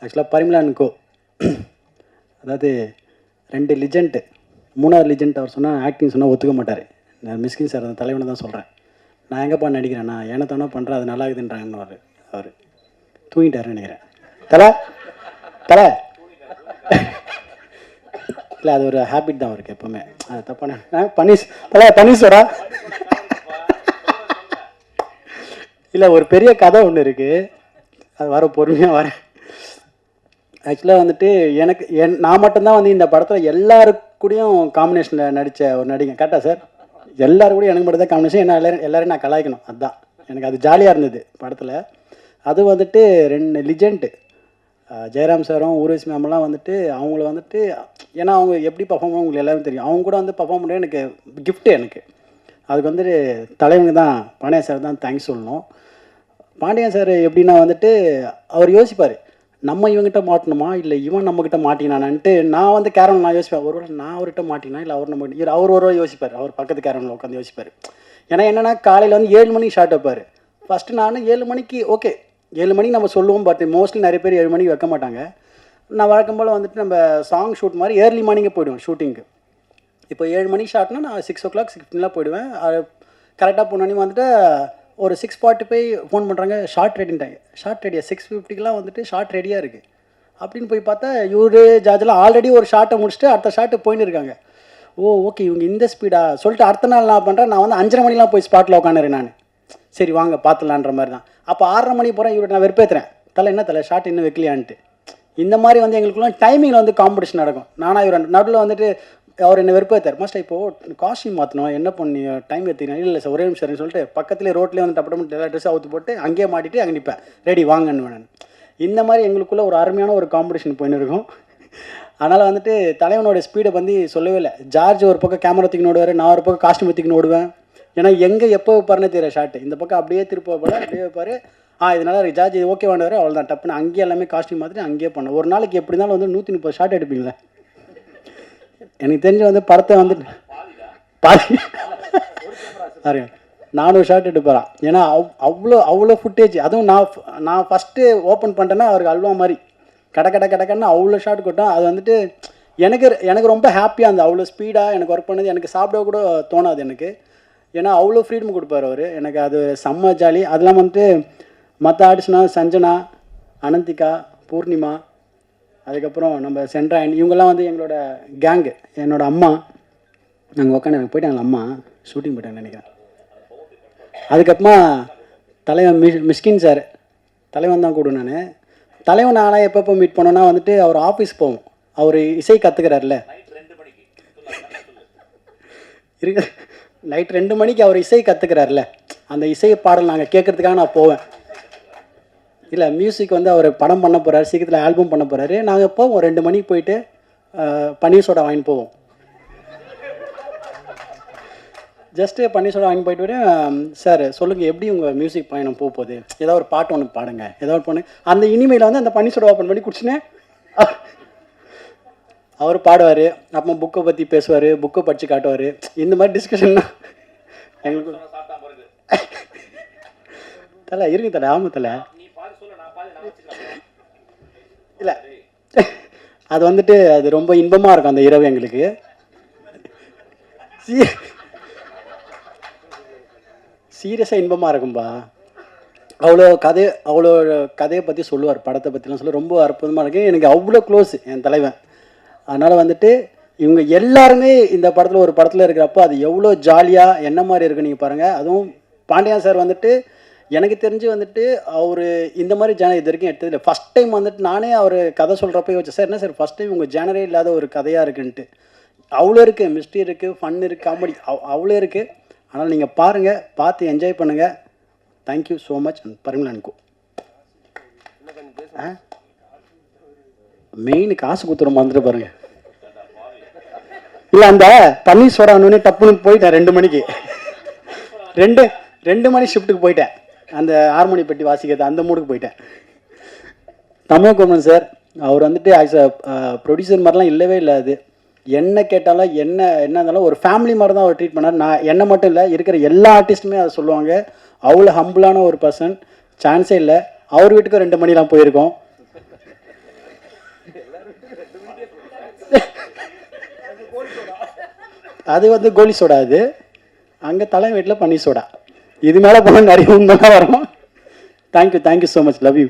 ஆக்சுவலாக பரிமளான்கோ அதாவது 2 லிஜெண்ட்டு, 3வது லிஜெண்ட் அவர் சொன்னால் ஆக்டிங் சொன்னால் ஒத்துக்க மாட்டார். நான் மிஸ்கின் சார் அந்த தலைவனை தான் சொல்கிறேன். நான் எங்கேப்பா நடிக்கிறேன், நான் ஏனத்தானோ பண்ணுறேன், அது நல்லா இருக்குதுன்றாங்கன்னு அவர் தூங்கிட்டாருன்னு நினைக்கிறேன். தலை தலை இல்லை, அது ஒரு ஹேபிட் தான் அவருக்கு எப்போவுமே. அது தப்பான பன்னீஸ்வரா இல்லை, ஒரு பெரிய கதை ஒன்று இருக்குது, அது வர பொறுமையாக வரேன். ஆக்சுவலாக வந்துட்டு எனக்கு நான் மட்டும்தான் வந்து இந்த படத்தில் எல்லாருக்கூடையும் காம்பினேஷனில் நடித்த ஒரு நடிகை. கரெக்டாக சார்? எல்லாரும் கூட எனக்கு மட்டும் தான் காம்பினேஷன். என்ன எல்லோரும் நான் கலாய்க்கணும், அதுதான் எனக்கு அது ஜாலியாக இருந்தது படத்தில். அது வந்துட்டு 2 லிஜெண்ட்டு, ஜெயராம் சாரும் ஊர்வசி மேமெல்லாம் வந்துட்டு அவங்கள வந்துட்டு, ஏன்னா அவங்க எப்படி பர்ஃபார்ம் பண்ண உங்களுக்கு எல்லாரும் தெரியும். அவங்க கூட வந்து பர்ஃபார்ம் பண்ண எனக்கு கிஃப்ட்டு. எனக்கு அதுக்கு வந்துட்டு தலைவங்க தான், பாண்டியன் சார் தான் தேங்க்ஸ் சொல்லணும். பாண்டியன் சார் எப்படின்னா வந்துட்டு அவர் யோசிப்பார், நம்ம இவங்ககிட்ட மாட்டணுமா இல்லை இவன் நம்மக்கிட்ட மாட்டினானான்ட்டு. நான் வந்து கேரவன் நான் யோசிப்பேன், ஒருவேளை நான் அவர்கிட்ட மாட்டினா இல்லை அவர் நம்மகிட்ட, அவர் ஒரு யோசிப்பார், அவர் பக்கத்து கேரவனில் உட்காந்து யோசிப்பார். ஏன்னா என்னென்னா காலையில் வந்து 7 மணிக்கு ஷார்ட் வைப்பார். ஃபஸ்ட்டு நான் 7 மணிக்கு ஓகே 7 மணிக்கு நம்ம சொல்லுவோம், பட் மோஸ்ட்லி நிறைய பேர் 7 மணிக்கு வைக்க மாட்டாங்க. நான் வழக்கம் போல் வந்துட்டு நம்ம சாங் ஷூட் மாதிரி ஏர்லி மார்னிங்கே போய்டுவேன் ஷூட்டிங்க்கு. இப்போ 7 மணிக்கு ஷார்ட்னா நான் 6 o'clock 6:15 போய்டுவேன். கரெக்டாக போனோன்னே வந்துட்டு ஒரு 6:45 ஃபோன் பண்ணுறாங்க, ஷார்ட் ரெடின்ட்டாங்க. ஷார்ட் ரெடியாக 6:50க்கெலாம் வந்துட்டு ஷார்ட் ரெடியாக இருக்குது அப்படின்னு போய் பார்த்தா இவரு ஜார்ஜெலாம் ஆல்ரெடி ஒரு ஷார்ட்டை முடிச்சுட்டு அடுத்த ஷார்ட்டு போயின்னு இருக்காங்க. ஓ ஓகே, இவங்க இந்த ஸ்பீடா சொல்லிட்டு அடுத்த நாள் நான் பண்ணுறேன், நான் வந்து 5:30 மணிலாம் போய் ஸ்பாட்டில் உட்காந்துறேன். நான் சரி வாங்க பார்த்துலான்ற மாதிரி தான். அப்போ 6:30 மணி போகிறேன், இவரை நான் வெறுப்பேற்றுறேன், தலை என்ன தலை ஷார்ட் இன்னும் வைக்கலையான்ட்டு. இந்த மாதிரி வந்து எங்களுக்குலாம் டைமிங்கில் வந்து காம்படிஷன் நடக்கும். நானாக இவர் நடுவில் வந்துட்டு அவர் என்னை வெறுப்பேற்றார், மாஸ்டர் இப்போது காஸ்டியூம் மாற்றணும், என்ன பண்ணி டைம் எடுத்துக்கிறேன். இல்லை சார் ஒரே நிமிஷம் சொல்லிட்டு பக்கத்துலேயே ரோட்லேயே வந்து டப்பு எல்லா ட்ரெஸ்ஸும் அவுத்து போட்டு அங்கேயே மாட்டிட்டு அங்கே நிற்பேன், ரெடி வாங்கன்னு வேணும். இந்த மாதிரி எங்களுக்குள்ளே ஒரு அருமையான ஒரு காம்படிஷன் போயின்னு இருக்கும். அதனால் வந்துட்டு தலைவனோட ஸ்பீடை வந்து சொல்லவே இல்லை. ஜார்ஜ் ஒரு பக்கம் கேமரா தூக்கின்னு ஓடுவார், நான் ஒரு பக்கம் காஸ்டியூம் தூக்கின்னு ஓடுவேன். ஏன்னா எங்கே எப்போ வைப்பாருன்னு தெரியல ஷார்ட்டு. இந்த பக்கம் அப்படியே திருப்ப போல அப்படியே வைப்பார். இதனால் ஜார்ஜ் இது ஓகே வேண்டாரு, அவ்வளோதான் டப்புன்னு அங்கேயே எல்லாமே காஸ்டியூம் மாற்றிட்டு அங்கேயே பண்ணேன். ஒரு நாளைக்கு எப்படி இருந்தாலும் வந்து 130 ஷார்ட் எடுப்பீங்களே. எனக்கு தெரிஞ்சு வந்து படத்தை வந்துட்டு பாதி 400 ஷார்ட் எடுப்பாரான். ஏன்னா அவ்வளோ ஃபுட்டேஜ். அதுவும் நான் ஃபஸ்ட்டு ஓப்பன் பண்ணிட்டேன்னா அவருக்கு அல்வா மாதிரி கடக்கன்னு அவ்வளோ ஷார்ட் கொட்டும். அது வந்துட்டு எனக்கு ரொம்ப ஹாப்பியாக இருந்தது. அவ்வளோ ஸ்பீடாக எனக்கு ஒர்க் பண்ணது எனக்கு சாப்பிட கூட தோணாது எனக்கு. ஏன்னா அவ்வளோ ஃப்ரீடம் கொடுப்பார் அவர் எனக்கு. அது செம்ம ஜாலி. அதெல்லாம் வந்துட்டு மற்ற ஆர்டிஸ்ட்னா சஞ்சனா, அனந்திகா, பூர்ணிமா, அதுக்கப்புறம் நம்ம சென்ட்ராயன், இவங்கெல்லாம் வந்து எங்களோட கேங்கு. என்னோடய அம்மா நாங்கள் உட்காந்து எனக்கு போயிட்டாங்களா, அம்மா ஷூட்டிங் போயிட்டாங்கன்னு நினைக்கிறேன். அதுக்கப்புறமா தலைவன் மிஸ்கின் சார், தலைவன் தான் கூட. தலைவன் நானாக எப்பப்போ மீட் பண்ணோன்னா வந்துட்டு அவர் ஆஃபீஸ் போவோம். அவர் இசை கற்றுக்கிறார்ல, இருக்கு நைட் 2 மணிக்கு அவர் இசை கற்றுக்கிறார்ல, அந்த இசை பாடல் நாங்கள் கேட்குறதுக்காக நான் போவேன். இல்லை மியூசிக் வந்து அவர் படம் பண்ண போகிறார், சீக்கிரத்தில் ஆல்பம் பண்ண போகிறாரு. நாங்கள் போவோம் 2 மணிக்கு போயிட்டு பன்னீர் சோடா வாங்கிட்டு போவோம். ஜஸ்ட்டு பன்னீர் சோடா வாங்கி போயிட்டு சார் சொல்லுங்கள் எப்படி உங்கள் மியூசிக் பயணம் போகுது, ஏதோ ஒரு பாட்டு ஒன்று பாடுங்க, ஏதோ ஒரு பொண்ணு அந்த இனிமையில் வந்து அந்த பன்னீர் சோடா ஓப்பன் பண்ணி குடிச்சுன்னு அவர் பாடுவார். அப்புறம் புக்கை பற்றி பேசுவார், புக்கை படித்து காட்டுவார். இந்த மாதிரி டிஸ்கஷன்னா எங்களுக்கு தலை இருக்கு தலை. ஆமாம் தலை. இல்லை அது வந்துட்டு அது ரொம்ப இன்பமாக இருக்கும் அந்த இரவு எங்களுக்கு. சீரியஸாக இன்பமாக இருக்கும்பா. அவ்வளோ கதையை பற்றி சொல்லுவார், படத்தை பற்றிலாம் சொல்ல ரொம்ப அற்புதமாக இருக்குது. எனக்கு அவ்வளோ க்ளோஸ் என் தலைவன். அதனால் வந்துட்டு இவங்க எல்லாருமே இந்த படத்தில் ஒரு படத்தில் இருக்கிறப்போ அது எவ்வளோ ஜாலியாக என்ன மாதிரி இருக்குது நீங்கள் பாருங்கள். அதுவும் பாண்டியன் சார் வந்துட்டு எனக்கு தெரிஞ்சு வந்துட்டு அவர் இந்த மாதிரி ஜேனர் இது வரைக்கும் எடுத்ததில்லை. ஃபஸ்ட் டைம் வந்துட்டு நானே அவர் கதை சொல்கிறப்ப யோசிச்சேன், சார் என்ன சார் ஃபஸ்ட் டைம் உங்கள் ஜேனரே இல்லாத ஒரு கதையாக இருக்குன்ட்டு. அவ்வளோ இருக்குது, மிஸ்ட்ரி இருக்குது, ஃபன் இருக்குது, காமெடி அவ்வளோ இருக்குது. ஆனால் நீங்கள் பாருங்கள், பார்த்து என்ஜாய் பண்ணுங்கள். Thank you so much. பரிமளான்கோ மெயின் காசு கொடுத்துரும் வந்துட்டு பாருங்கள். இல்லை அந்த பன்னீர் சோடா ஒன்று டப்புன்னு போயிட்டேன் 2 மணிக்கு. 2 மணி ஷிஃப்ட்டுக்கு போயிட்டேன். அந்த ஹார்மோனி பெட்டி வாசிக்கிறது அந்த மூடுக்கு போயிட்டேன். தமிழ்குமரன் சார் அவர் வந்துட்டு ப்ரொடியூசர் மாதிரிலாம் இல்லவே இல்லை. அது என்ன கேட்டாலும் என்ன இருந்தாலும் ஒரு ஃபேமிலி மாதிரி தான் அவர் ட்ரீட் பண்ணார். நான் என்ன மட்டும் இல்லை, இருக்கிற எல்லா ஆர்டிஸ்ட்டுமே அதை சொல்லுவாங்க. அவ்வளோ ஹம்பிளான ஒரு பர்சன், சான்ஸே இல்லை. அவர் வீட்டுக்கு 2 மணிலாம் போயிருக்கோம். அது வந்து கோலி சோடா. அது அங்கே தலை வீட்டில் பன்னீர் சோடா. இது மேலே போனால் நிறைய உண்மைலாம் வரும். Thank you so much. Love you.